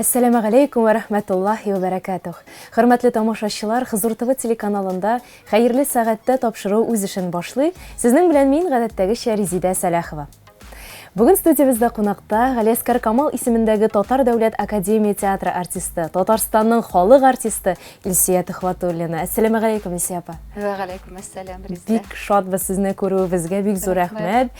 Ассаламу алейкум ва рахматуллахи ва баракатух. Хөрмәтле тамашачылар, Хызур ТВ телеканалында хәерле сәгатьтә тапшыру үз эшен башлый. Сезнең белән мин гадәттәгечә Резида Салахова. Бүген студиябездә кунакта Галиаскар Камал исемендәге Татар дәүләт академия театры артисты, Татарстанның халык артисты Илсия Төхвәтуллина. Ассаламу алейкум, Илсия апа. Ва алейкум ассалам, Резида. Бик шатбыз сезне күрүебезгә, бик зур рәхмәт.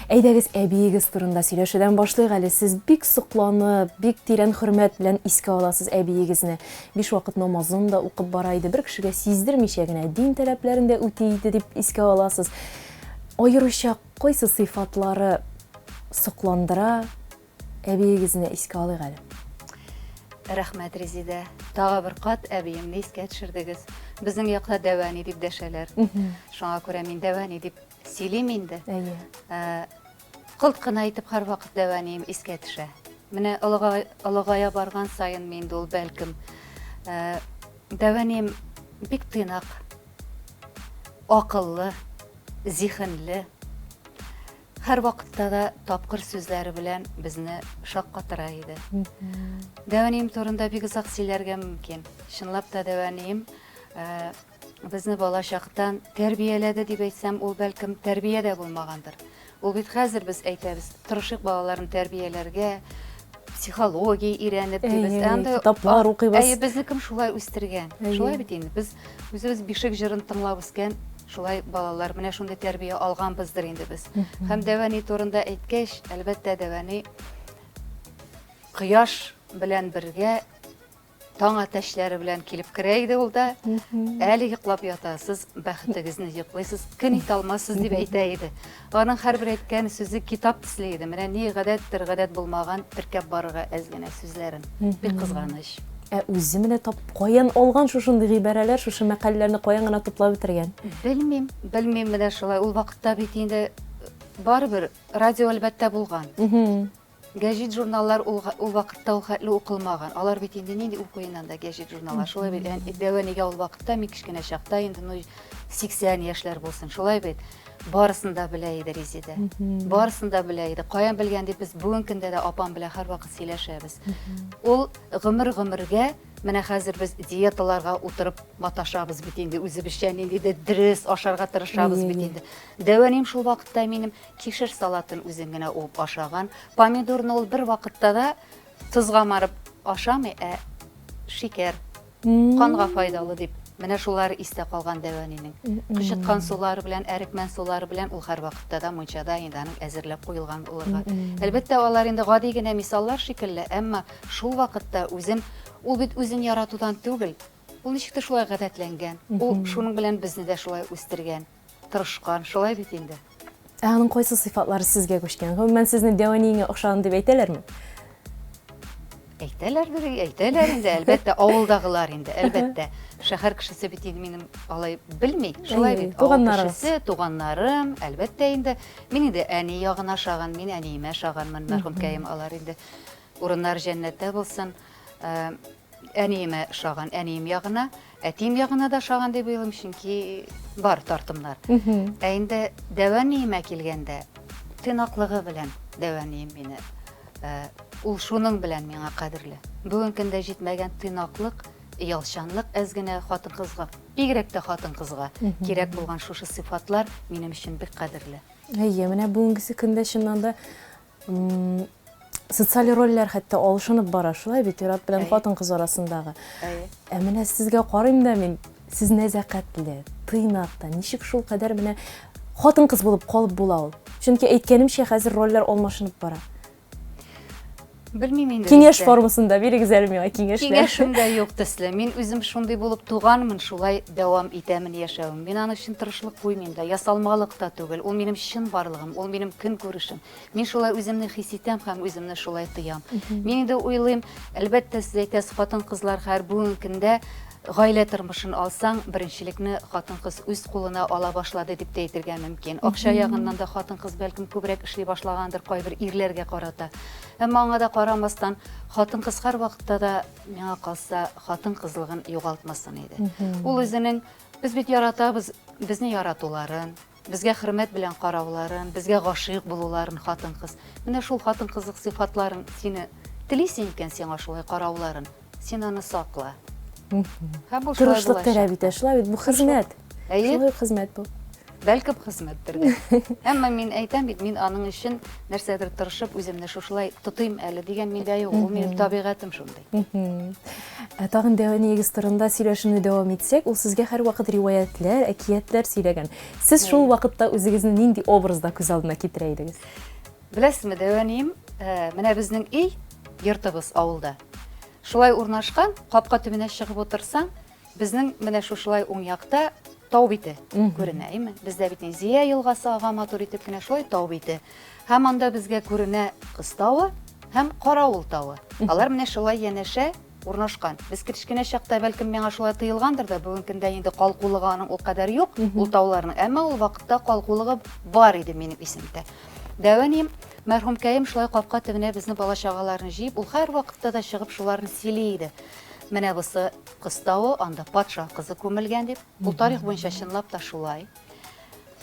Әйдәгез, әбиегез турында сөйләшүдән башлыйк әле. Сез бик сокланып, бик тирән хөрмәт белән искә аласыз әбиегезне. 5 вакыт намазын да укып бара иде. Бер кешегә сиздермичә генә дин таләпләрен дә үти иде дип искә аласыз. Аеруча кайсы сыйфатлары сокландыра әбиегезне искә алыйк әле? Рәхмәт, Резида. Тагы бер кат әбиемне искә төшердегез. Безнең якта дәвани дип дәшәләр. Шуңа күрә мин дәвани дип сөйлим инде. Кылт кына әйтеп һәр вакыт дәванием искә төшә. Менә олыгая барган сайын мин ул бәлкем дәванием бик тыйнак, акыллы, зиһенле. Һәр вакытта да тапкыр сүзләре белән безне шаккатыра иде. Дәванием турында бик озак сөйләргә мөмкин. Чынлап та дәванием безне балачактан тәрбияләде дип әйтсәм, ул бәлкем тәрбиядә булмагандыр. Ул бит хәзер без әйтәбез, тырышык балаларын тәрбияләргә, психология өйрәнеп дибез. Китаплар укыйбыз. Безне кем шулай үстергән? Шулай бит инде. Без үзебез бишек җырын тыңлап үскән, шулай балалар менә шундый тәрбия алганбыздыр инде без. Һәм дәвани турында әйткәч, әлбәттә дәвани кояш белән бергә таң атәшләре белән килеп керә иде ул да. Әле йоклап ятасыз, бәхетегезне йоклыйсыз, көн итә алмассыз дип әйтә иде. Аның һәрбер әйткән сүзе китап төсле иде. Менә ни гадәттер, гадәт булмаган теркәп барырга әз генә сүзләрен. Бик кызганыч. Үзе менә каян алган шушындый гыйбарәләр, шушы мәкаләләрне каян гына туплап бетергән? Белмим менә шулай. Ул вакытта бит инде барыбер радио әлбәттә булган. Гәҗит журналлар ул вакытта ул хәтле укылмаган. Алар бит инде нинди укуеннан да гәҗит журналлар. Шулай бит дәванигә ул вакытта мин кичкенә чакта инде 80 яшьләр булсын. Шулай бит барысын да белә иде Резида. Барысын да белә иде. Каян белгән дип без бүген көндә дә апам белән һәр вакыт сөйләшәбез. Ул гомергә менә хәзер без диеталарга утырып маташабыз бит инде, үзебезчә нинди дә дөрес ашарга тырышабыз бит инде. Дәваним шул вакытта минем кишер салатын үзем генә уп ашаган. Помидорны ул бер вакытта да тузга марып ашамый, шикәр, канга файдалы дип. Менә шулар истә калган дәванинең. Кычыткан сулары белән, әрекмән сулары белән ул һәр вакытта да мунчада инде аның әзерләп куелган булырга. Әлбәттә алар инде гади генә мисаллар шикелле, әмма шул вакытта үзем ул бит үзен яратудан түгел. Ул ничектер шулай гадәтләнгән. Ул шуның белән безне дә шулай үстергән, тырышкан, шулай бит инде. Аның кайсы сыйфатлары сезгә күчкән? Гомумән сезне дәванигә охшаган дип әйтәләрме? Әйтәләр инде, әлбәттә, авылдагылар инде, әлбәттә. Шәһәр кешесе бит инде минем алай белми. Шулай бит, кешесе, туганнарым, әлбәттә инде. Мин инде әни ягына шаган, мин әниемә шаганмын, мәрхүм кәем алар инде. Урыннар җәннәттә булсын. Әниемә шаган, әнием ягына, әтием ягына да шаган дип уйлыйм, чөнки бар тартымнар. Инде дәваниемә килгәндә, тыйнаклыгы белән дәванием мине ул шуның белән миңа кадерле. Бүген көндә җитмәгән тыйнаклык, ялчанлык әз генә хатын-кызга, бигрәк тә хатын-кызга кирәк булган шушы сыйфатлар минем өчен бик кадерле. Менә бүгенге көндә чыннан да социаль рольләр хәтта алышынып бара, шулай бит ир белән хатын-кыз арасындагы. Менә сезгә карыйм да мин, сез нәзакәтле, тыйнаклы, ничек шул кадәр менә хатын-кыз булып калып була ул? Чөнки әйткәнемчә хәзер рольләр алмашынып бара. Белмим инде. Киңәш формасында бирегез әле миңа киңәшләр. Киңәшем дә юк төсле. Мин үзем шундый булып туганмын, шулай дәвам итәмен яшәвем. Мин аны өчен тырышлык куймыйм да, ясалмалык та түгел. Ул минем чын барлыгым, ул минем көн күрешем. Мин шулай үземне хис итәм һәм үземне шулай тоям. Мин инде уйлыйм, әлбәттә сез әйтәсез, хатын-кызлар һәр бүген көндә гаилә тормышын алсаң, беренчелекне хатын-кыз үз кулына ала башлады дип тә әйтергә мөмкин. Акча ягыннан да хатын-кыз бәлкем күбрәк эшли башлагандыр кайбер ирләргә карата. Әмма аңа да карамастан, хатын-кыз һәр вакытта да миңа калса хатын-кызлыгын югалтмасын иде. Ул үзенең без бит яратабыз, безне яратуларын, безгә хөрмәт белән карауларын, безгә гашыйк булуларын хатын-кыз. Менә шул хатын-кызлык сыйфатларын сине телисең икән сиңа шулай карауларын, син аны сакла. Һәм бу шулай Тырышлык булачак. таләп итә, шулай бит, бу хезмәт. Әйе. Шулай хезмәт бу. Бәлки хезмәттер дә. Әмма мин әйтәм бит, мин аның өчен нәрсәдер тырышып үземне шушылай тотыйм әле дигән миндә юк. Ул минем табигатым шундый. Тагын дәванигез турында сөйләшүне дәвам итсәк, ул сезгә һәр вакыт риваятләр, әкиятләр сөйләгән. Сез шул вакытта үзегезне нинди образда күз алдына китерә идегез? Беләсезме, дәваним, менә безнең өй йортыбыз авылда. Шулай урнашкан, капка төбенә чыгып утырсаң, безнең менә шушылай уң якта тау бите күренә, әйме? Бездә бит Зия елгасы ага матур итеп кенә шулай тау бите. Һәм анда безгә күренә Кыз тауы һәм Каравыл тауы. Алар менә шулай янәшә урнашкан. Без кичкенә чакта бәлкем миңа шулай тыелгандыр да, бүген көндә инде калкулыгы аның ул кадәр юк, ул тауларның. Әмма ул вакытта калкулыгы бар иде минем исемдә. Дәваним, мәрхүмкәем шулай капка төбенә безне бала-чагаларны җыеп, ул һәр вакытта да чыгып шуларны сөйли иде. Менә бусы Кыз тауы, анда патша кызы күмелгән дип. Ул тарих буенча чынлап та шулай.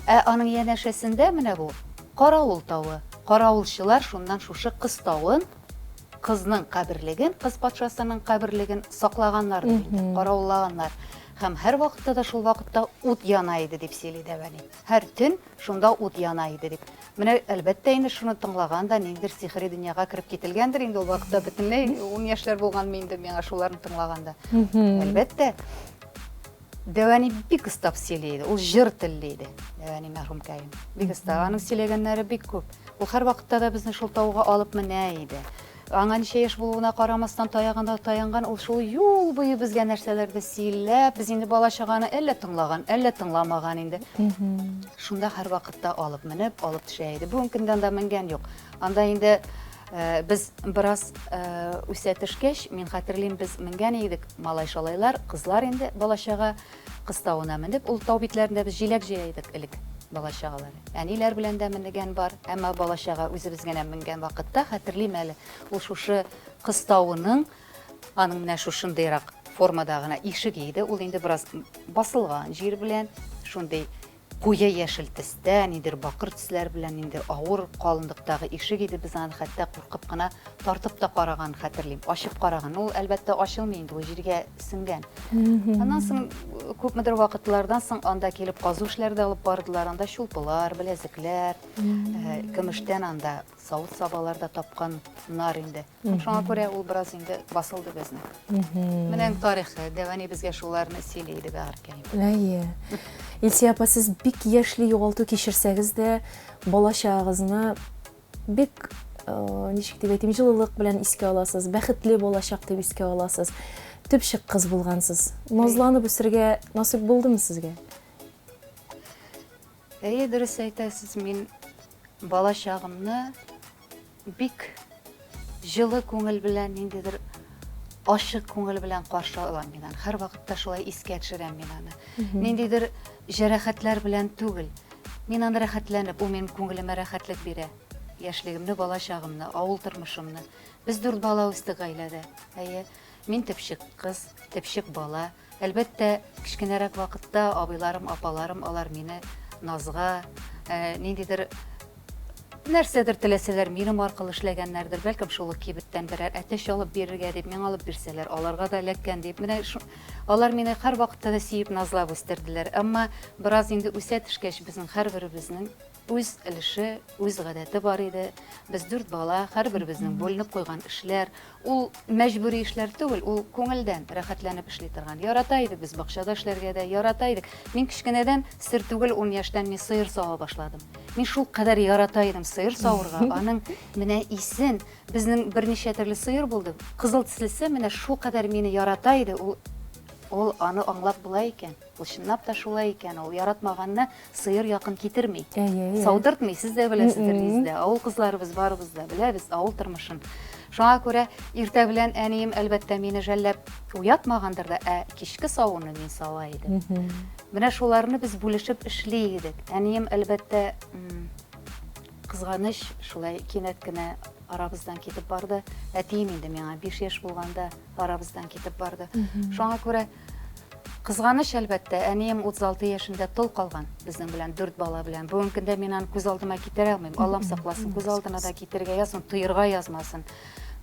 Аның янәшәсендә менә бу Каравыл тауы. Каравылчылар шуннан шушы Кыз тауын, кызның каберлеген, кыз патшасының каберлеген саклаганнар дип, каравыллаганнар. Һәм һәр вакытта да шул вакытта ут яна иде дип сөйли Дәвани. Һәр төн шунда ут яна иде дип. Менә әлбәттә инде шуны тыңлаганда ниндер сихри дөньяга кирип кителгәндер инде ул вакытта бөтенләй 10 яшьләр булган инде миңа шуларны тыңлаганда. Әлбәттә Дәвани бик ыстап сөйли иде. Ул җыр телли иде. Дәвани мәрхүмкәем. Бик ыстап, аның сөйләгәннәре бик күп. Ул һәр вакытта да безне шул тауга алып менә иде. Аңа ничә яшь булуына карамастан таяганда таянган, ул шул юл буе безгә нәрсәләрдә сөйләп, без инде бала-чаганы әллә тыңлаган, әллә тыңламаган инде. Шунда һәр вакытта алып менеп, алып төшә иде. Бүген көндә анда менгән юк. Анда инде без бераз үсә төшкәч, мин хәтерлим, без менгән идек, малай-шалайлар, кызлар инде бала-чага Кыз тауына менеп, ул тау битләрендә біз җиләк җыя идек элек. Бала-чагалары. Әниләр белән дә менгән бар, әмма бала-чага үзебез генә менгән вакытта хәтерлим әле. Ул шушы Кыз тауының аның менә шушындыйрак формада гына ишеге иде. Ул инде бераз басылган җир белән, шундый куе яшел төстә, нидер бакыр төсләр белән, инде авыр калынлыктагы ишек иде. Без аны хәтта куркып кына тартып та караган хәтерлим. Ачып караган. Ул әлбәттә ачылмый инде, ул җиргә сеңгән. Аннан соң күпмедер вакытлардан соң анда килеп казу эшләрдә алып бардылар. Анда чулпылар, беләзекләр, көмештән анда савыт сабаларда тапканнар инде. Шуңа күрә ул бераз инде басылды безне. Менә тарихы, Дәвани безгә шуларны сөйли иде бәгәркәем. Әйе. Илсия апа, сез бик яшьли югалту кичерсәгез дә, бала-чагыгызны бик ничек дип әйтим, җылылык белән искә аласыз, бәхетле булачак дип искә аласыз. Төпчек кыз булгансыз. Назланып үсәргә насыйп булдымы сезгә? Әйе, дөрес әйтәсез, мин бала-чагымны бик җылы күңел белән, ниндидер ачык күңел белән каршы алам мин аны. Һәр вакытта шулай искә төшерәм мин аны. Ниндидер җәрәхәтләр белән түгел. Мин аны рәхәтләнеп, ул минем күңелемә рәхәтлек бирә. Яшьлегемне, бала-чагымны, авыл тормышымны. Без 4 бала үстек гаиләдә. Әйе, мин төпчек кыз, төпчек бала. Әлбәттә, кичкенәрәк вакытта абыйларым, апаларым алар мине назга, ниндидер нәрсәдер теләсәләр, минем аркылы эшләгәннәрдер. Бәлкем шул кибеттән берәр әтәч алып бирергә дип, миңа алып бирсәләр, аларга да эләккән дип. Менә алар мине һәр вакытта да сөеп назлап үстерделәр. Әмма бераз инде үсә төшкәч, безнең һәрберебезнең үз өлеше, үз гадәте бар иде. Без 4 бала, һәрберебезнең бүленеп куйган эшләр. Ул мәҗбүри эшләр түгел, ул күңелдән рәхәтләнеп эшли торган. Ярата идек без бакчада эшләргә дә, ярата идек. Мин кичкенәдән сер түгел 10 яшьтән мин сыер сава башладым. Мин шул кадәр ярата идем сыер савырга. Аның менә исен, безнең берничә төрле сыер булды. Кызыл төслесе менә шул кадәр мине ярата иде. Ул аны аңлап була икән. Ул чынлап та шулай икән. Ул яратмаганны сыер якын китерми. Саудыртмый, сез дә беләсездер бездә. Авыл кызларыбыз барыбыз да беләбез авыл тормышын. Шуңа күрә иртә белән әнием әлбәттә мине жәлләп уятмагандыр да, кичке савуны мин сава идем. Менә шуларны без бүлешеп эшли идек. Әнием әлбәттә кызганыч шулай кинәт кенә арабыздан китеп барды. Әтием инде миңа 5 яшь булганда арабыздан китеп барды. Шуңа күрә кызганыч әлбәттә, әнием 36 яшендә тол калган. Безнең белән 4 бала белән. Бүген көндә мин аны күз алдыма китерә алмыйм. Аллам сакласын, күз алдына да китергә язсын, тыерга язмасын.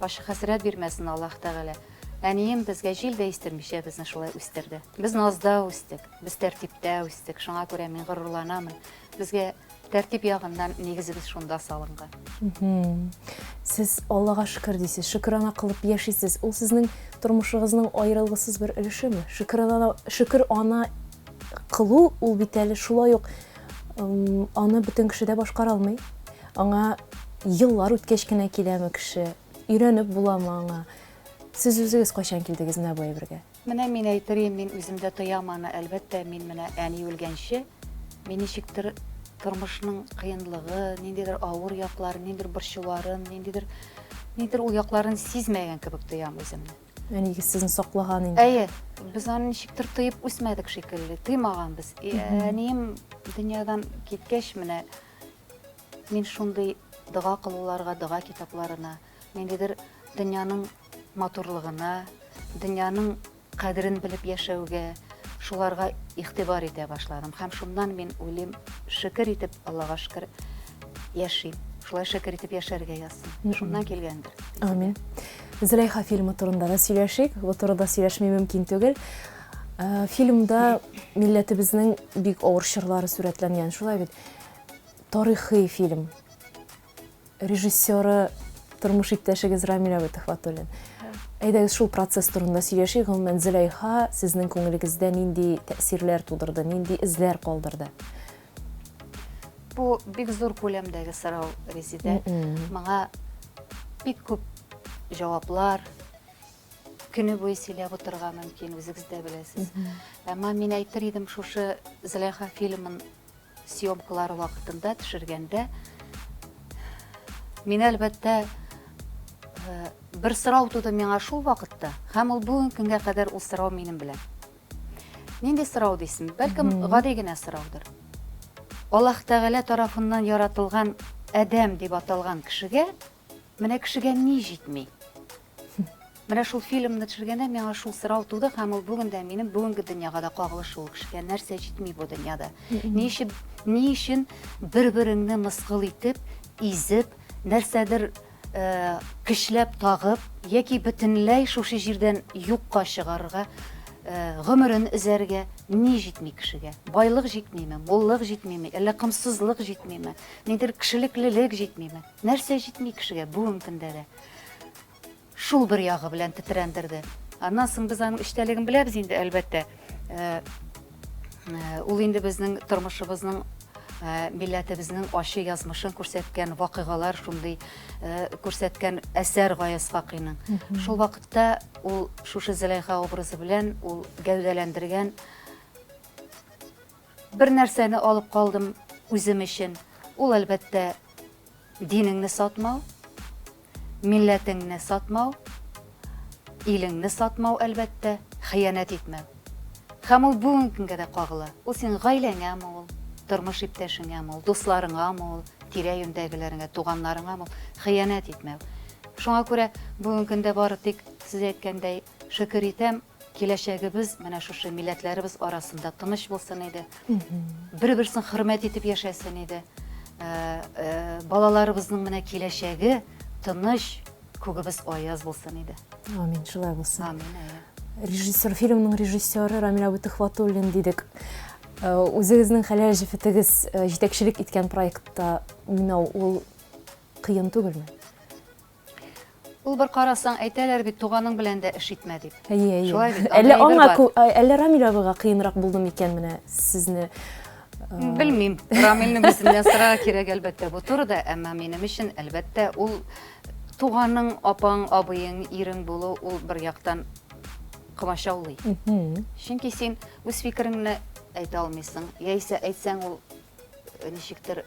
башы хәсрәт бирмәсен Аллаһ Тәгалә. Әнием безгә җил дә истермичә безне шулай үстерде. Без назда үстек, без тәртиптә үстек. Шуңа күрә мин горурланамын. Безгә тәртип ягыннан нигезебез шунда салынган. Сез Аллага шөкер дисез, шөкранә кылып яшисез. Ул сезнең тормышыгызның аерылгысыз бер өлешеме? Шөкер ана кылу ул бит әле шулай ук аны бөтен кеше дә башкара алмый. Аңа еллар үткәч кенә киләме кеше, өйрәнеп буламы аңа? Сез үзегез кайчан килдегез менә бу әйбергә? Менә мин әйтерем, мин үземдә тояманы, әлбәттә, мин менә әни үлгәнче, мин ничектер тормышның кыенлыгы, ниндидер авыр яклары, ниндидер борчуларын, ниндидер ул якларын сизмәгән кебек тоям үземне. Әнигез сезне саклаган инде. Әйе, без аны ничектер тоеп үсмәдек шикелле, тоймаганбыз. Әнием дөньядан киткәч менә мин шундый дога кылуларга, дога китапларына, ниндидер дөньяның матурлыгына, дөньяның кадерен белеп яшәүгә, шуларга игътибар итә башладым. Һәм шуннан мин уйлыйм, шөкер итеп, Аллага шөкер яшим. Шулай шөкер итеп яшәргә язсын. Шуннан килгәндер. Амин. Зөләйха фильмы турында да сөйләшик. Бу турыда сөйләшмәй мөмкин түгел. Фильмда милләтебезнең бик авыр чорлары сурәтләнгән, шулай бит. Тарихи фильм. Режиссеры тормыш иптәшегез Рамил Төхвәтуллин. Әйдәгез шул процесс турында сөйләшик. Гомумән Зөләйха сезнең күңелегездә нинди тәэсирләр тудырды, нинди эзләр калдырды? Бу бик зур күләмдәге сорау, Резидә. Моңа бик күп җаваплар көне буе сөйләп утырырга мөмкин, үзегез дә беләсез. Әмма мин әйтер идем, шушы Зөләйха фильмын съемкалары вакытында төшергәндә мин әлбәттә бер сорау туды миңа шул вакытта, һәм ул бүген көнгә кадәр ул сорау минем белән. Нинди сорау дисем, бәлкем гади генә сораудыр. Аллаһ Тәгалә тарафыннан яратылган адәм дип аталган кешегә, менә кешегә ни җитми? Менә шул фильмны төшергәндә миңа шул сорау туды, һәм ул бүген дә минем бүгенге дөньяга да кагылыш ул кешегә нәрсә җитми бу дөньяда. Ни өчен бер-береңне мыскыл итеп, изеп, нәрсәдер кишләп тагып, яки бөтенләй шушы җирдән юкка чыгарырга, гомерен изәргә ни җитми кешегә? Байлык җитмиме, моллык җитмиме, әллә кымсызлык җитмиме, нидер кешелеклелек җитмиме? Нәрсә җитми кешегә бүген көндә дә? Шул бер ягы белән тетрәндерде. Аннан соң без аның эчтәлеген беләбез инде, әлбәттә. Ул инде безнең тормышыбызның, милләтебезнең ачы язмышын күрсәткән вакыйгалар, шундый күрсәткән әсәр Гаяз Факыйның. Шул вакытта ул шушы Зөләйха образы белән ул гәүдәләндергән бер нәрсәне алып калдым үзем өчен. Ул әлбәттә динеңне сатмау, милләтеңне сатмау, илеңне сатмау, әлбәттә хыянат итмәү. Һәм ул бүген көнгә дә кагыла. Ул син гаиләңәме ул, тормыш иптәшеңәме ул, дусларыңамы ул, тирә-юньдәгеләреңә, туганнарыңамы ул, хыянат итмәү. Шуңа күрә бүген көндә бары тик сез әйткәндәй шөкер итәм, киләчәгебез менә шушы милләтләребез арасында тыныч булсын иде. Бер-берсен хөрмәт итеп яшәсен иде. Балаларыбызның менә киләчәге тыныч, күгебез аяз булсын иде. Амин, шулай булсын. Амин. Режиссер, фильмның режиссеры Рамил Төхвәтуллин дидек. Үзегезнең хәләл җефетегез җитәкчелек иткән проектта менә ул кыен түгелме? Ул бер карасаң әйтәләр бит туганың белән дә эш итмә дип. Шулай бит. Әллә Рамил абыга кыенрак булды микән менә сезне? Белмим. Рамилне безнең сырага кирәк әлбәттә бу турыда, әмма минем өчен әлбәттә ул туганың, апаң, абыең, ирең булу ул бер яктан комачаулый. Чөнки син үз фикереңне әйтә алмыйсың. Яисә әйтсәң ул ничектер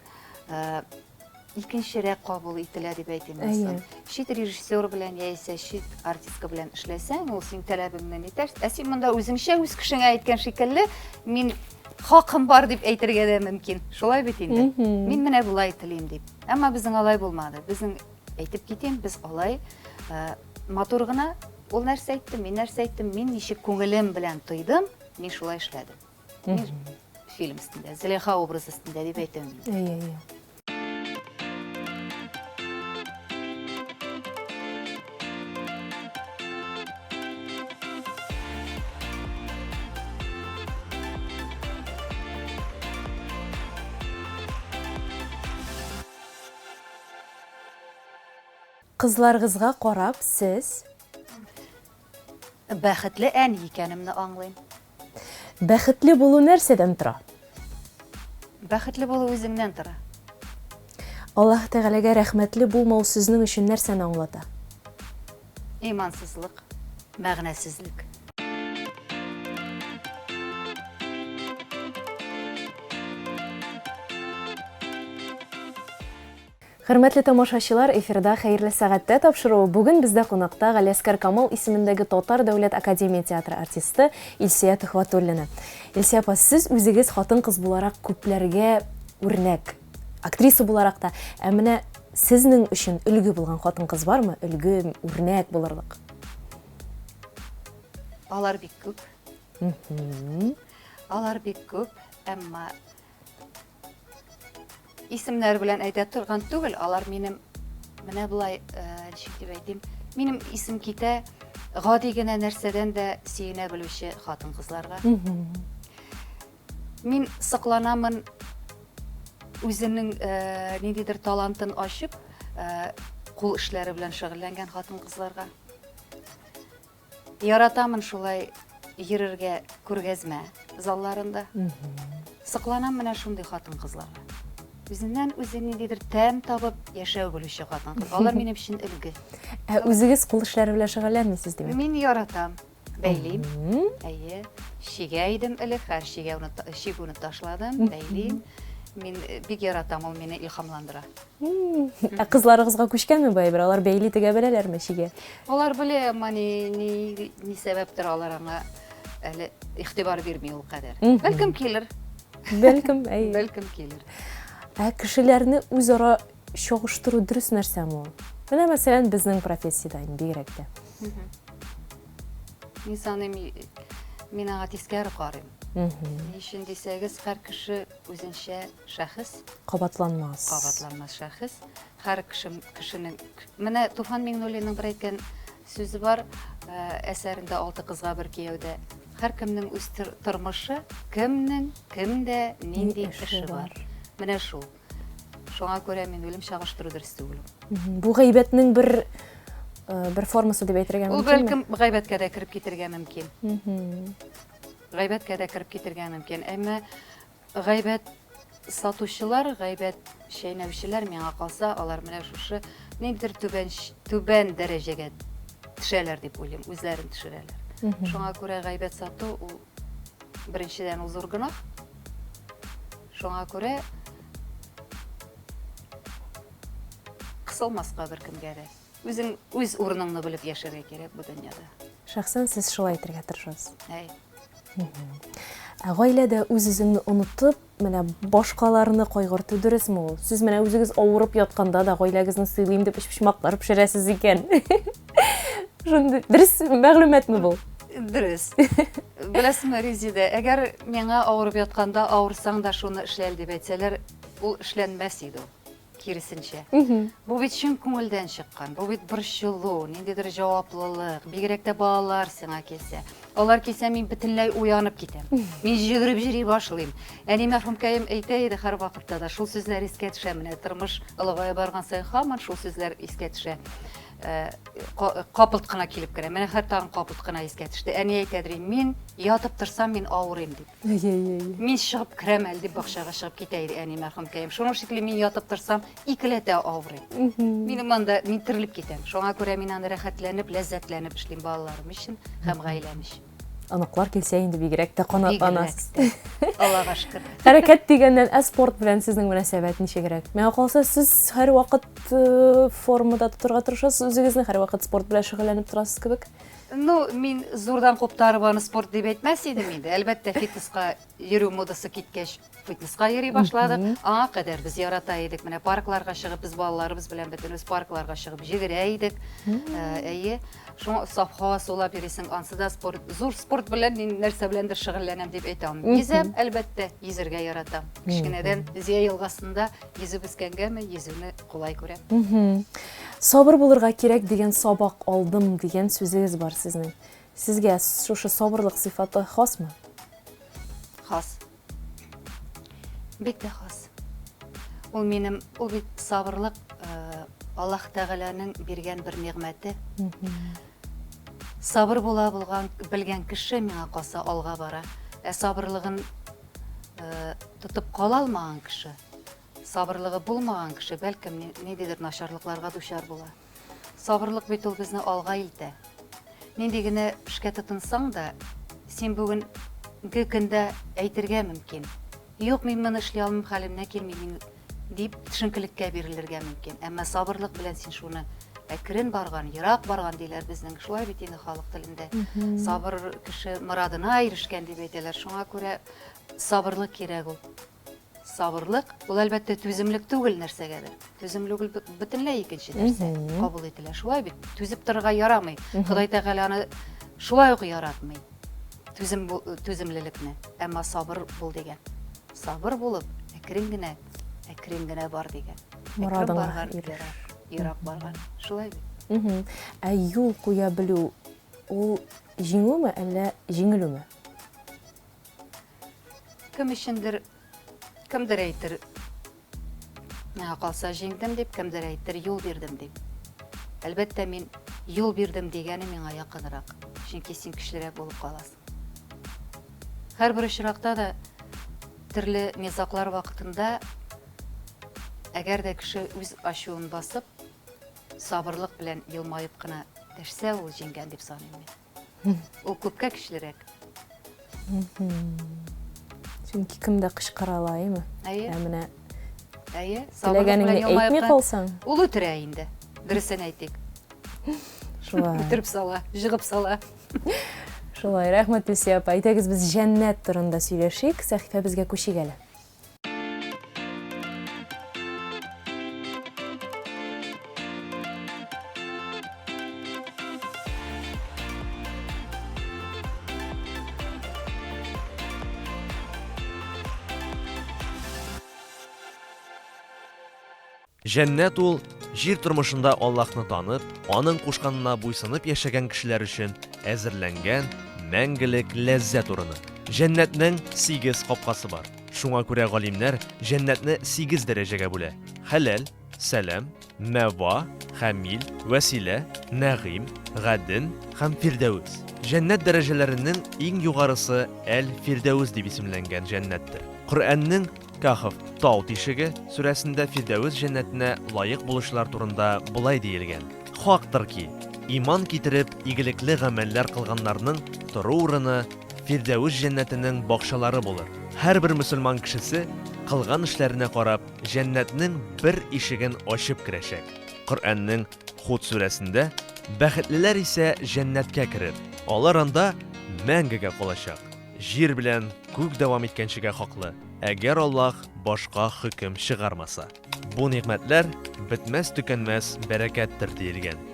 икенчерәк кабул ителә дип әйтәм. Шит режиссер белән яисә шит артистка белән эшләсәң, ул син таләбеңне итәр. Ә син монда үзеңчә үз кешеңә әйткән шикелле, мин хакым бар дип әйтергә дә мөмкин. Шулай бит инде. Мин менә булай телим дип. Әмма безнең алай булмады. Безнең әйтеп китәм, без алай матур гына ул нәрсә әйтте, мин нәрсә әйттем, мин ничек күңелем белән тойдым, мин шулай эшләдем. Фильм өстендә, Зөләйха образы өстендә дип әйтәм. Кызларыгызга карап, сез Бәхетле әни икәнемне аңлыйм. бәхетле булу нәрсәдән тора? Бәхетле булу үзеңнән тора. Аллаһ Тәгаләгә рәхмәтле булмау сезнең өчен нәрсәне аңлата? Имансызлык, мәгънәсезлек. Хөрмәтле тамашачылар, эфирда хәерле сәгатьтә тапшыруы. Бүген бездә кунакта Галиәскәр Камал исемендәге Татар дәүләт академия театры артисты Илсия Төхвәтуллина. Илсия апа, сез үзегез хатын-кыз буларак күпләргә үрнәк, актриса буларак та, ә менә сезнең өчен өлге булган хатын-кыз бармы? Өлге, үрнәк булырлык. Алар бик күп. Алар бик күп, әмма исемнәр белән әйтә торган түгел, алар минем менә булай, ничек дип әйтим, минем исем китә гади генә нәрсәдән дә сөенә белүче хатын-кызларга. Мин сакланамын үзенең ниндидер талантын ачып, кул эшләре белән шөгыльләнгән хатын-кызларга. Яратамын шулай йөрергә күргәзмә залларында. Сакланам менә шундый хатын-кызларга. Үзеннән үзе ниндидер тәм табып яшәү белүче хатын-кыз. Алар минем өчен өлге. Ә үзегез кул эшләре белән шөгыльләнмисез димәк? Мин яратам. Бәйлим. Әйе. Шигә идем элек, һәр шигуны ташладым, бәйлим. Мин бик яратам, ул мине илһамландыра. Ә кызларыгызга күчкәнме бу әйбер? Алар бәйли тегә беләләрме шигә? Алар белә, ни сәбәптер алар аңа әле игътибар бирми ул кадәр. Бәлкем килер. Бәлкем, әйе. Бәлкем килер. Ә кешеләрне үзара чагыштыру дөрес нәрсәме ул? Менә мәсәлән безнең профессиядә бигрәк тә. Мин саныйм, мин аңа тискәре карыйм. Ни өчен дисәгез, һәр кеше үзенчә шәхес, Кабатланмас. кабатланмас шәхес. Һәр кешенең менә Туфан Миңнуллинның бер әйткән сүзе бар, әсәрендә Алты кызга бер кияүдә. Һәр кемнең үз тормышы, кемнең кемдә нинди эше бар. Менә шул. Шуңа күрә мин үлем чагыштыру дөрес түгел. Бу гайбәтнең бер формасы дип әйтергә Ул мөмкинме? бәлкем гайбәткә дә кирип китергә мөмкин. Гайбәткә дә кирип китергә мөмкин. Әмма гайбәт сатучылар, гайбәт шәйнәүчеләр миңа калса, алар менә шушы ниндидер түбән дәрәҗәгә төшәләр дип уйлыйм, үзләрен төшерәләр. Шуңа күрә гайбәт сату ул беренчедән ул зур гынах. Шуңа күрә кысылмаска бер кемгә дә. Үзең үз урыныңны белеп яшәргә кирәк бу дөньяда. Шәхсән сез шулай итәргә тырышасыз. Әй. Ә гаиләдә үз-үзеңне онытып, менә башкаларны кайгырту дөресме ул? Сез менә үзегез авырып ятканда да гаиләгезне сыйлыйм дип эчпишмаклар пешерәсез икән. Шундый дөрес мәгълүматмы бу? Дөрес. Беләсеңме, Резида, әгәр миңа авырып ятканда авырсаң да шуны эшләл дип әйтсәләр, ул эшләнмәс иде ул. Киресенчә. Бу бит чын күңелдән чыккан. Бу бит борчылу, ниндидер җаваплылык, бигрәк тә балалар сиңа килсә. Алар килсә, мин бөтенләй уянып китәм. Мин җигереп йөри башлыйм. Әни мәрхүмкәем әйтә иде һәр вакытта да, шул сүзләр искә төшә, менә тормыш ылыгая барган саен һаман шул сүзләр искә төшә. Капылт кына килеп керә. Менә һәр тагын капылт кына искә төште. Әни әйтәдер, мин ятып торсам, мин авырыйм дип. Мин чыгып керәм әле дип бакчага чыгып китә иде әни мәрхүмкәем. Шуның шикелле мин ятып торсам, икеләтә авырыйм. Минем анда мин терелеп китәм. Шуңа күрә мин аны рәхәтләнеп, ләззәтләнеп эшлим балаларым өчен һәм гаиләм өчен. Аныклар килсә инде бигрәк тә канатланасыз. Аллага шөкер. Хәрәкәт дигәннән спорт белән сезнең мөнәсәбәт ничегрәк? Миңа калса, сез һәр вакыт формада тотырга тырышасыз, үзегезне һәр вакыт спорт белән шөгыльләнеп торасыз кебек. Ну, мин зурдан куптарып аны спорт дип әйтмәс идем инде. Әлбәттә, фитнеска йөрү модасы киткәч, фитнеска йөри башладык. Аңа кадәр без ярата идек. Менә паркларга чыгып, без балаларыбыз белән бөтенбез паркларга чыгып җигерә идек. Әйе, шуңа саф һава сулап йөрисең, ансыда спорт, зур спорт белән нәрсә беләндер шөгыльләнәм дип әйтә алмыйм. Йөзәм, әлбәттә, йөзәргә яратам. Кичкенәдән Зия елгасында йөзеп үскәнгәме, йөзүне кулай күрәм. Сабыр булырга кирәк дигән сабак алдым дигән сүзегез бар сезнең. Сезгә шушы сабырлык сыйфаты хасмы? Хас. Бик тә хас. Ул бит сабырлык Аллаһ Тәгаләнең биргән бер нигъмәте. Сабыр була белгән кеше миңа калса алга бара. Сабырлыгын тотып кала алмаган кеше, сабырлыгы булмаган кеше бәлкем ниндидер начарлыкларга дучар була. Сабырлык бит ул безне алга илтә. Нинди генә эшкә тотынсаң да, син бүгенге көндә әйтергә мөмкин. Юк, мин моны эшли алмыйм, хәлемнән килми дип төшенкелеккә бирелергә мөмкин. Әмма сабырлык белән син шуны әкрен барган, ерак барган диләр безнең шулай бит инде халык телендә. Сабыр кеше мурадына ирешкән дип әйтәләр. Шуңа күрә сабырлык кирәк ул. Сабырлык ул әлбәттә түземлек түгел нәрсәгәдер. Түземлек ул бөтенләй икенче нәрсә. Кабул ителә. Шулай бит. Түзеп торырга ярамый. Ходай Тәгаләне шулай ук яратмый. Түземлелекне. Әмма сабыр бул дигән. Сабыр булып, әкрен генә бар дигән. Морадыңа ерак барган. Шулай бит. Юл куя белү ул җиңүме әллә җиңелүме? Кем өчендер кемдер әйтер, миңа калса җиңдем дип, кемдер әйтер юл бирдем дип. Әлбәттә мин юл бирдем дигәне миңа якынрак. Чөнки син көчлерәк булып каласың. Һәрбер очракта да төрле низаклар вакытында әгәр дә кеше үз ачуын басып, сабырлык белән елмаеп кына дәшсә, ул җиңгән дип саныйм мин. Ул күпкә көчлерәк. Чөнки кемдә кычкыра алаймы? Менә сабырлык белән әйтми калсаң, ул үтерә инде. Дөресен әйтик. Шулай. Үтереп сала, җыгып сала. Шулай, рәхмәт Люсия апа. Әйтегез, без җәннәт турында сөйләшик. Сәхифә безгә күчик әле. Җәннәт ул җир тормышында Аллаһны танып, аның кушканына буйсынып яшәгән кешеләр өчен әзерләнгән мәңгелек ләззәт урыны. Җәннәтнең 8 капкасы бар. Шуңа күрә галимнәр җәннәтне 8 дәрәҗәгә бүлә. Хәләл, сәлам, мәва, хамил, вәсилә, нәгыйм, гадин һәм фирдәүс. Җәннәт дәрәҗәләренең иң югарысы Әл-Фирдәүс дип исемләнгән җәннәттер. Коръәннең Кахф Тау тишеге сүрәсендә Фирдәүс җәннәтенә лаек булышлар турында булай диелгән. Хактыр ки, иман китереп, игелекле гамәлләр кылганнарның тору урыны Фирдәүс җәннәтенең бакчалары булыр. Һәрбер мөселман кешесе кылган эшләренә карап, җәннәтнең бер ишеген ачып керәчәк. Коръәннең Худ сүрәсендә бәхетлеләр исә җәннәткә кереп, алар анда мәңгегә калачак. Җир белән күк дәвам иткәнчегә хаклы, әгәр Аллаһ башка хөкем чыгармаса. Бу ниғмәтләр бетмәс-төкәнмәс бәрәкәттер диелгән.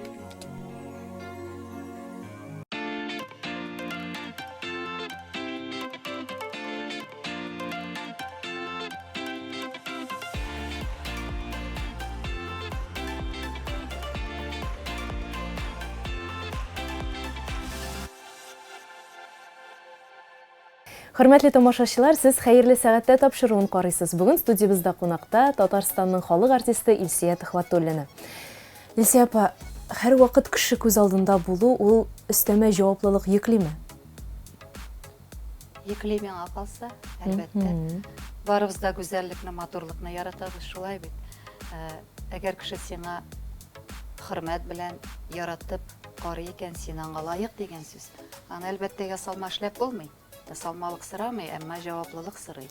Хөрмәтле тамашачылар, сез хәерле сәгатьтә тапшыруын карыйсыз. Бүген студиябызда кунакта Татарстанның халык артисты Илсия Төхвәтуллина. Илсия апа, һәр вакыт кеше күз алдында булу, ул өстәмә җаваплылык йөклиме? Йөкли миңа калса, әлбәттә. Барыбыз да гүзәллекне, матурлыкны яратабыз, шулай бит. Әгәр кеше сиңа хөрмәт белән яратып карый икән, син аңа лаек дигән сүз. Аны әлбәттә ясалма эшләп булмый. Салмалык сырамый, әмма җаваплылык сырый.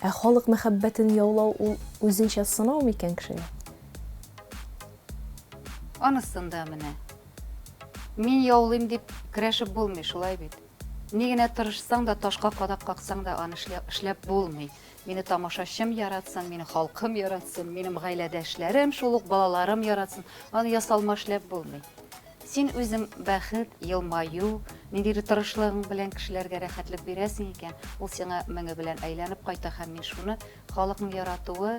Халык мәхәббәтен яулау ул үзенчә сынау микән кешегә? Анысында менә. Мин яулыйм дип көрәшеп булмый, шулай бит. Ни генә тырышсаң да, ташка кадак каксаң да, аны эшләп булмый. Мине тамашачым яратсын, мине халкым яратсын, минем гаиләдәшләрем, шул ук балаларым яратсын. Аны ясалма эшләп булмый. Син үзең бәхет, елмаю, ниндидер тырышлыгың белән кешеләргә рәхәтлек бирәсең икән, ул сиңа меңе белән әйләнеп кайта һәм мин шуны халыкның яратуы,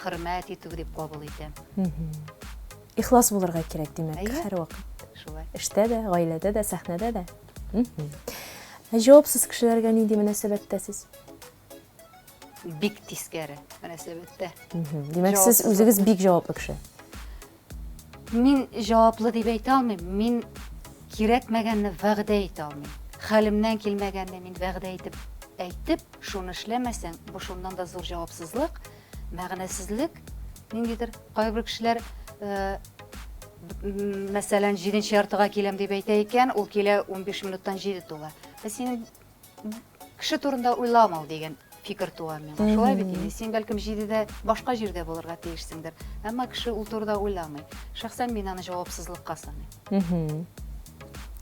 хөрмәт итү дип кабул итәм. Ихлас булырга кирәк, димәк, һәр вакыт. Шулай. Эштә дә, гаиләдә дә, сәхнәдә дә. Җавапсыз кешеләргә нинди мөнәсәбәттәсез? Бик тискәре мөнәсәбәттә. Димәк, сез үзегез бик җаваплы кеше. Мин җаваплы дип әйтә алмыйм. Мин кирәкмәгәнне вәгъдә итә алмыйм. Хәлемнән килмәгәнне мин вәгъдә әйтеп, шуны эшләмәсәң, бу шуннан да зур җавапсызлык, мәгънәсезлек. Ниндидер кайбер кешеләр мәсәлән 7нче яртыга киләм дип әйтә икән, ул килә 15 минуттан 7 тула. Син кеше турында уйламау дигән фикер туа миңа. Шулай бит инде. Син бәлкем 7дә башка җирдә булырга тиешсеңдер. Әмма кеше ул турыда уйламый. Шәхсән мин аны җавапсызлыкка саныйм.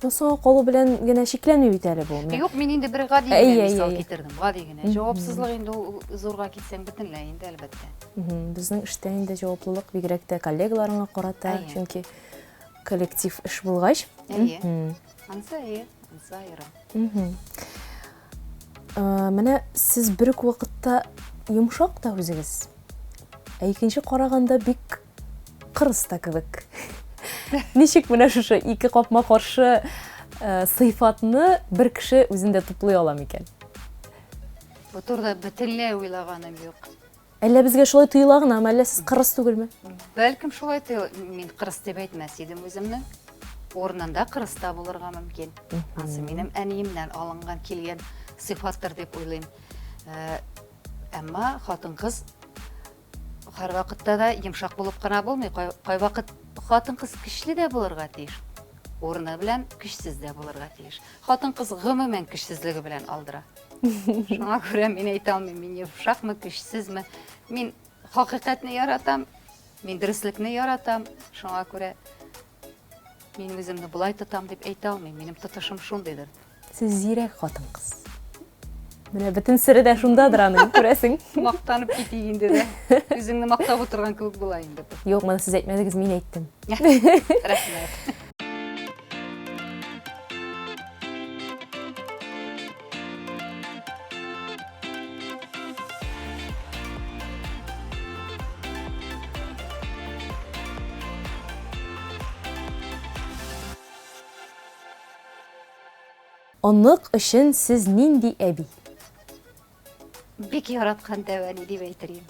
Соңга калу белән генә шикләнми бит әле бу. Юк, мин инде бер гади генә мисал китердем. Гади генә. Җавапсызлык инде ул зурга китсәң бөтенләй инде әлбәттә. Безнең эштә инде җаваплылык бигрәк тә коллегаларыңа карата, чөнки коллектив эш булгач. Ансы айрым. Менә сез бер үк вакытта йомшак та үзегез. Икенче караганда бик кырыс та кебек. Ничек менә шушы ике капма каршы сыйфатны бер кеше үзендә туплый ала микән? Бу турыда бөтенләй уйлаганым юк. Әллә безгә шулай тоела гынамы, әллә сез кырыс түгелме? Бәлкем шулай мин кырыс дип әйтмәс идем үземне. Орнында кырыс та булырга мөмкин. Ансы минем әниемнән алынган килгән сыйфаттыр дип уйлыйм. Әмма хатын-кыз һәр вакытта да йомшак булып кына булмый. Кай вакыт хатын-кыз көчле дә булырга тиеш. Орны белән көчсез дә булырга тиеш. Хатын-кыз гомумән көчсезлеге белән алдыра. Шуңа күрә мин әйтә алмыйм, мин йомшакмы, көчсезме. Мин хакыйкатьне яратам, мин дөреслекне яратам. Шуңа күрә мин үземне булай тотам дип әйтә алмыйм. Минем тотышым шундыйдыр. Сез зирәк хатын-кыз. Менә бөтен сире дә шундадыр аны, күрәсең. Мактанып китик инде дә. Үзеңне мактап утырган кебек була инде. Юк, моны сез әйтмәдегез, мин әйттем. Рәхмәт. Онык өчен сез нинди әби? Бик яраткан дәвәни дип әйтергә.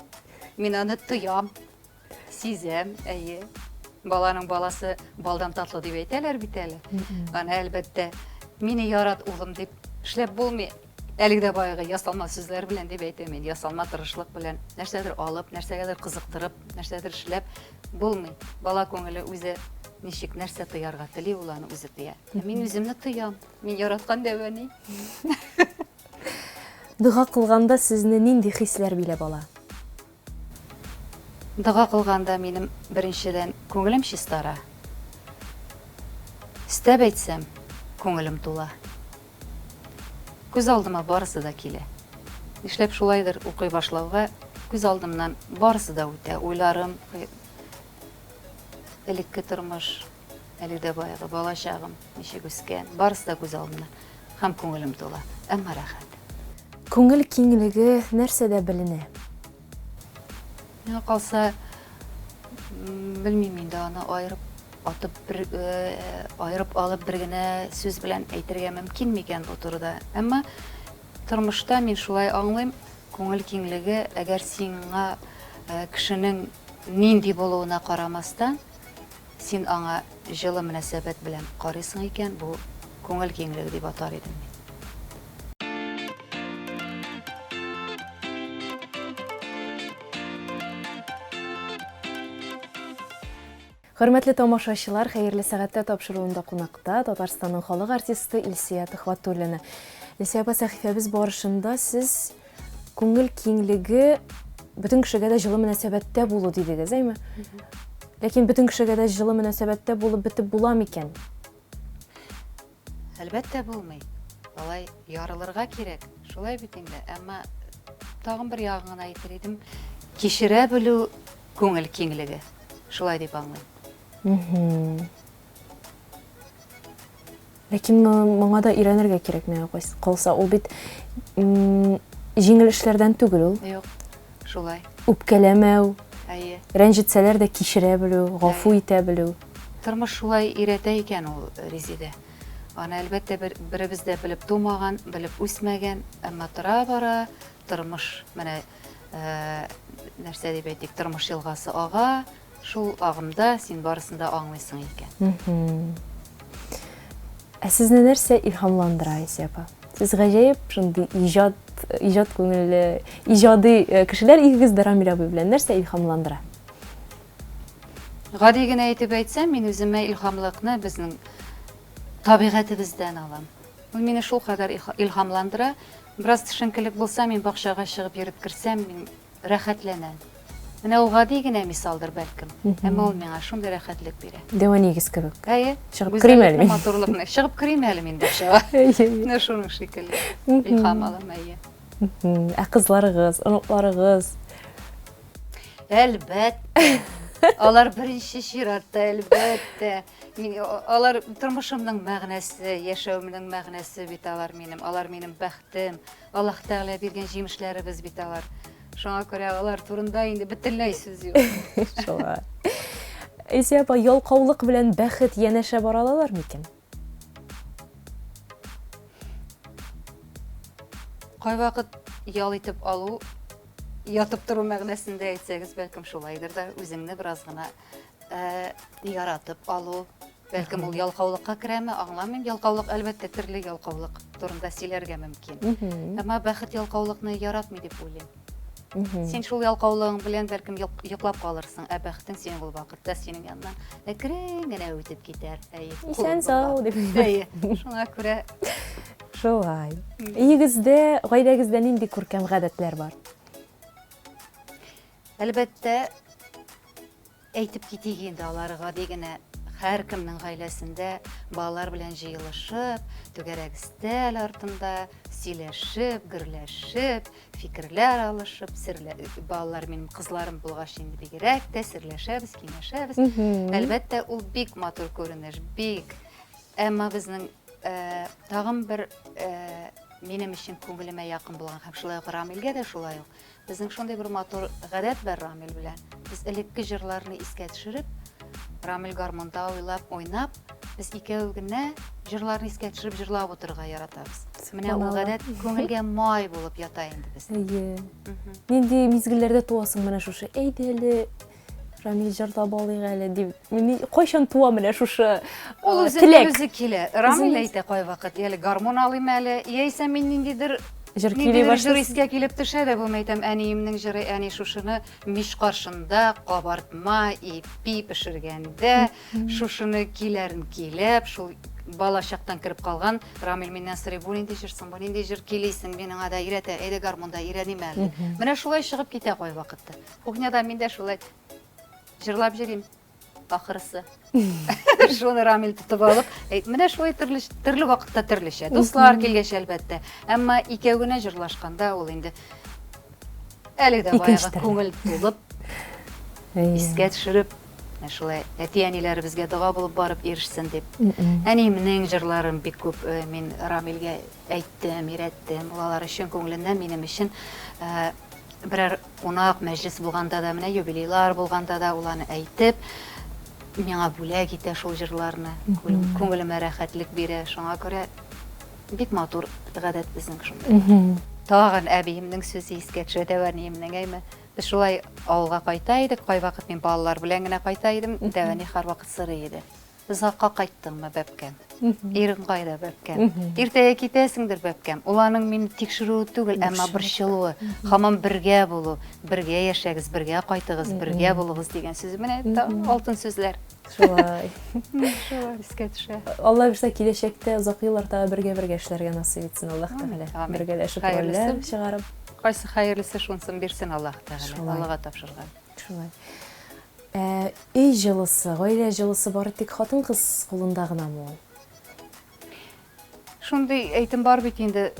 Мин аны тоям, сизәм, әйе. Баланың баласы балдан татлы дип әйтәләр бит әле. Аны әлбәттә мине ярат улым дип эшләп булмый. Әлегә баягы ясалма сүзләр белән дип әйтәм мин. Ясалма тырышлык белән нәрсәдер алып, нәрсәгәдер кызыктырып, нәрсәдер эшләп булмый. Бала күңеле үзе ничек нәрсә тоярга тели, ул аны үзе тыя. Мин үземне тоям. Мин яраткан дәвәни. Дога кылганда сезне нинди хисләр биләп ала? Дога кылганда минем беренчедән күңелем чистара. Истәп әйтсәм, күңелем тула. Күз алдыма барысы да килә. Нишләп шулайдыр укый башлауга, күз алдымнан барысы да үтә. Уйларым, элекке тормыш, әлегә баягы бала чагым, ничек үскән, барысы да күз алдымда. Һәм күңелем тула. Әмма рәхәт. Күңел киңлеге нәрсәдә беленә? Миңа калса, белмим инде аны айырып алып бер генә сүз белән әйтергә мөмкин микән бу турыда. Әмма тормышта мин шулай аңлыйм, күңел киңлеге, әгәр сиңа кешенең нинди булуына карамастан, син аңа җылы мөнәсәбәт белән карыйсың икән, бу күңел киңлеге дип атар идем мин. Хөрмәтле тамашачылар, хәерле сәгатьтә тапшыруында кунакта Татарстанның халык артисты Илсия Төхвәтуллина. Илсия апа, сәхифәбез барышында сез күңел киңлеге бөтен кешегә дә җылы мөнәсәбәттә булу дидегез, әйме? Ләкин бөтен кешегә дә җылы мөнәсәбәттә булып бетеп була микән? Әлбәттә булмый. Алай ярылырга кирәк. Шулай бит инде. Әмма тагын бер ягын әйтер идем. Кичерә белү күңел киңлеге. Шулай дип аңлыйм. Ләкин моңа да өйрәнергә кирәк миңа калса. Ул бит җиңел эшләрдән түгел ул. Юк, шулай. Үпкәләмәү, Әйе. рәнҗетсәләр дә кичерә белү, гафу итә белү. Тормыш шулай өйрәтә икән ул Резидә. Аны әлбәттә беребез дә белеп тумаган, белеп үсмәгән, әмма тора бара тормыш менә нәрсә дип әйтик, тормыш елгасы ага, шул агымда син барысын да аңлыйсың икән. Сезне нәрсә илһамландыра, Айсия апа? Сез гаҗәеп шундый иҗат күңелле, иҗади кешеләр игез дә Рамил абый белән нәрсә илһамландыра? Гади генә әйтеп әйтсәм, мин үземә илһамлыкны безнең табигатыбыздан алам. Ул мине шул кадәр илһамландыра. Бераз төшенкелек булса, мин бакчага чыгып йөреп кирсәм, мин рәхәтләнәм. Менә ул гади генә мисалдыр бәлкем. Әмма ул миңа шундый рәхәтлек бирә. Дәван игез кебек. Әйе, Чыгып керим әле мин. Матурлыкны чыгып керим әле мин бакчага. Менә шуның шикелле. Илһам алам, әйе. Ә кызларыгыз, оныкларыгыз? Әлбәттә. Алар беренче чиратта, әлбәттә. Алар тормышымның мәгънәсе, яшәүемнең мәгънәсе бит алар минем. Алар минем бәхтем. Аллаһ Тәгалә биргән җимешләребез бит алар. Шуңа күрә алар турында инде бөтенләй сүз юк. Шулай. Айсия апа, ялкаулык белән бәхет янәшә бара алалар микән? Кайвакыт ял итеп алу, ятып тору мәгънәсендә әйтсәгез, бәлкем шулайдыр да, үзеңне бераз гына яратып алу. Бәлкем ул ялкаулыкка керәме, аңламыйм. Ялкаулык әлбәттә төрле ялкаулык турында сөйләргә мөмкин. Әмма бәхет ялкаулыкны яратмый дип уйлыйм. Син шул ялкаулыгың белән бәлкем йоклап калырсың, ә бәхетең синең ул вакытта синең яннан әкрен генә үтеп китәр. Исән сау дип. Әйе, шуңа күрә Шулай. Игездә, гаиләгездә нинди күркәм гадәтләр бар? Әлбәттә, әйтеп китик инде алар гади генә һәркемнең гаиләсендә балалар белән җыелышып, түгәрәк өстәл артында сөйләшеп, гөрләшеп, фикерләр алышып, балалар минем кызларым булгач инде бигрәк тә серләшәбез, киңәшәбез. Әлбәттә, ул бик матур күренеш, бик. Әмма безнең тагын бер минем өчен күңелемә якын булган һәм шулай ук Рамилгә дә шулай ук. Безнең шундый бер матур гадәт бар Рамил белән. Без элекке җырларны искә төшереп, Рамил гармонда уйнап, без икәү генә җырларны искә төшереп җырлап утырырга яратабыз. Менә ул гадәт күңелгә май булып ята инде безнең. Нинди мизгелләрдә туасың менә шушы? Әйдә әле Рамил җырлап алыйк әле дип. Мин кайчан туа менә шушы теләк? Үзе килә. Рамил әйтә кайвакыт, әле гармон алыйм әле, яисә мин ниндидер Җыр килә башлый. Искә килеп төшә дә булмый әйтәм, әниемнең җыры, әни шушыны мич каршында кабартма, ипи пешергәндә, шушыны киләрен килеп, шул бала чактан кирип калган Рамил миннән сорый, бу нинди җырсың, бу нинди җыр килисең, миңа да өйрәтә, әйдә гармонда өйрәним әле. Менә шулай чыгып китә кайвакытта. Кухняда мин дә шулай җырлап йөрим. Ахырысы. Шуны Рамил тотып алып, менә шулай төрле вакытта төрлечә. Дуслар килгәч әлбәттә. Әмма икәү генә җырлашканда ул инде әле дә баягы күңел тулып, искә төшереп, шулай әти-әниләребезгә дуга булып барып ирешсен дип. Әниемнең җырларын бик күп мин Рамилгә әйттем, өйрәттем. Алар өчен күңеленнән минем өчен берәр кунак мәҗлес булганда да, менә юбилейлар булганда да уларны әйтеп, миңа бүләк итә шул җырларны, күңелемә рәхәтлек бирә. Шуңа күрә бик матур гадәт безнең шундай. Тагын әбиемнең сүзе искә төшә, тәвәниемнең әйме. Без шулай авылга кайта идек, кайвакыт мин балалар белән генә кайта идем, тәвәни һәрвакыт сырый иде. Узакка кайттыңмы, бәбкәм? Ирең кайда, бәбкәм? Иртәгә китәсеңдер, бәбкәм. Уларның мине тикшерүе түгел, әмма борчылуы, һаман бергә булу, бергә яшәгез, бергә кайтыгыз, бергә булыгыз дигән сүз. Менә алтын сүзләр. Шулай. Шулай искә төшә. Алла бирсә, киләчәктә озак елларда бергә эшләргә насыйп итсен Аллаһ Тәгалә. Бергәләшеп рольләр чыгарып. Кайсы хәерлесе шунсын бирсен Аллаһ Тәгалә. Аллага тапшырган. Шулай. Ей җылысы, гаилә җылысы бары тик хатын-кыз кулында гынамы ул? Шундый әйтем бар бит инде,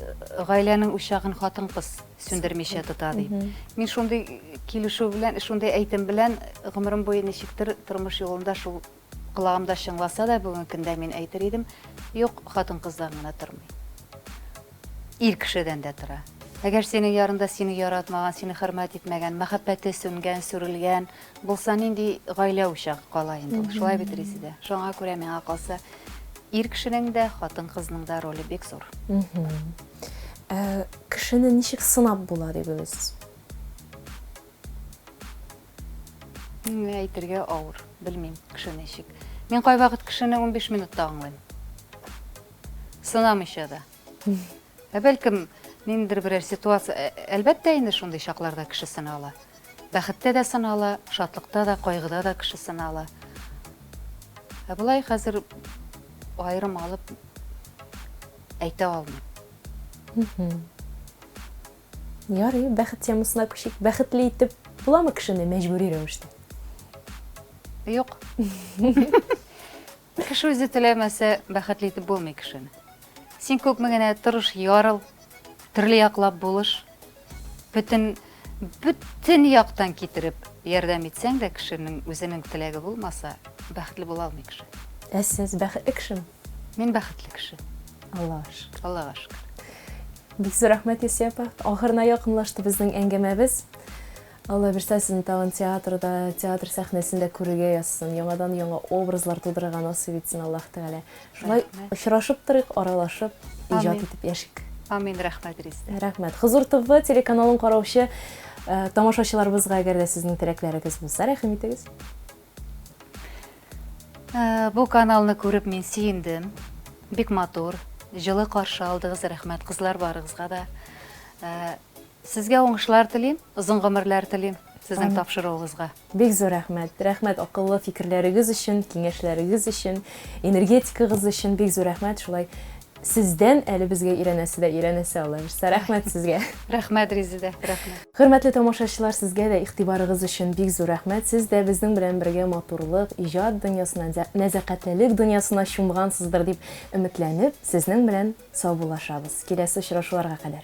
гаиләнең учагын хатын-кыз сүндермичә тота дип. Мин шундый килешү белән, шундый әйтем белән гомерем буе ничектер тормыш юлында шул кылагымда чыңласа да, бүген көндә мин әйтер идем, юк, хатын-кыздан гына тормый. Ир кешедән дә тора. Әгәр синең ярында сине яратмаган, сине хөрмәт итмәгән, мәхәббәте сүнгән, сүрелгән булса, нинди гаилә учагы кала инде. Шулай бит Резидә. Шуңа күрә миңа калса, ир кешенең дә, хатын-кызның да роле бик зур. Кешене ничек сынап була дибез? Әйтергә авыр, белмим, кеше ничек. Мин кайвакыт кешене 15 минутта аңлыйм. Сынамыйча да. Бәлкем, ниндидер берәр ситуация, әлбәттә инде шундый чакларда кеше сынала. Бәхеттә дә сынала, шатлыкта да, кайгыда да кеше сынала. Булай хәзер айрым алып әйтә алмыйм. Ярый, бәхет темасына күчик. Бәхетле итеп буламы кешене мәҗбүри рәвештә? Юк. Кеше үзе теләмәсә, бәхетле итеп булмый кешене. Син күпме генә тырыш, ярыл, төрле яклап булыш, бөтен яктан китереп ярдәм итсәң дә, кешенең үзенең теләге булмаса, бәхетле була алмый кеше. Сез бәхетле кешеме? Мин бәхетле кеше. Аллаһка шөкер. Аллага шөкер. Бик зур рәхмәт, Ясия апа. Ахырына якынлашты безнең әңгәмәбез. Алла бирсә, сезне тагын театрда, театр сәхнәсендә күрергә язсын. Яңадан яңа образлар тудырырга насыйп итсен Аллаһ Тәгалә. Шулай очрашып торыйк, аралашып, иҗат итеп яшик. Амин, рәхмәт Риз. Рәхмәт. Хозур ТВ телеканалын караучы тамашачыларыбызга әгәр дә сезнең теләкләрегез булса, рәхим итегез. Бу каналны күреп мин сөендем. Бик матур, җылы каршы алдыгыз, рәхмәт кызлар барыгызга да. Сезгә уңышлар телим, озын гомерләр телим сезнең тапшыруыгызга. Бик зур рәхмәт. Рәхмәт акыллы фикерләрегез өчен, киңәшләрегез өчен, энергетикагыз өчен бик зур рәхмәт. Шулай сездән әле безгә өйрәнәсе Алла бирсә. Рәхмәт сезгә. Рәхмәт Ризидә, рәхмәт. Хөрмәтле тамашачылар, сезгә дә игътибарыгыз өчен бик зур рәхмәт. Сез дә безнең белән бергә матурлык, иҗат дөньясына, нәзакәтлелек дөньясына чумгансыздыр дип өметләнеп, сезнең белән саубуллашабыз. Киләсе очрашуларга кадәр.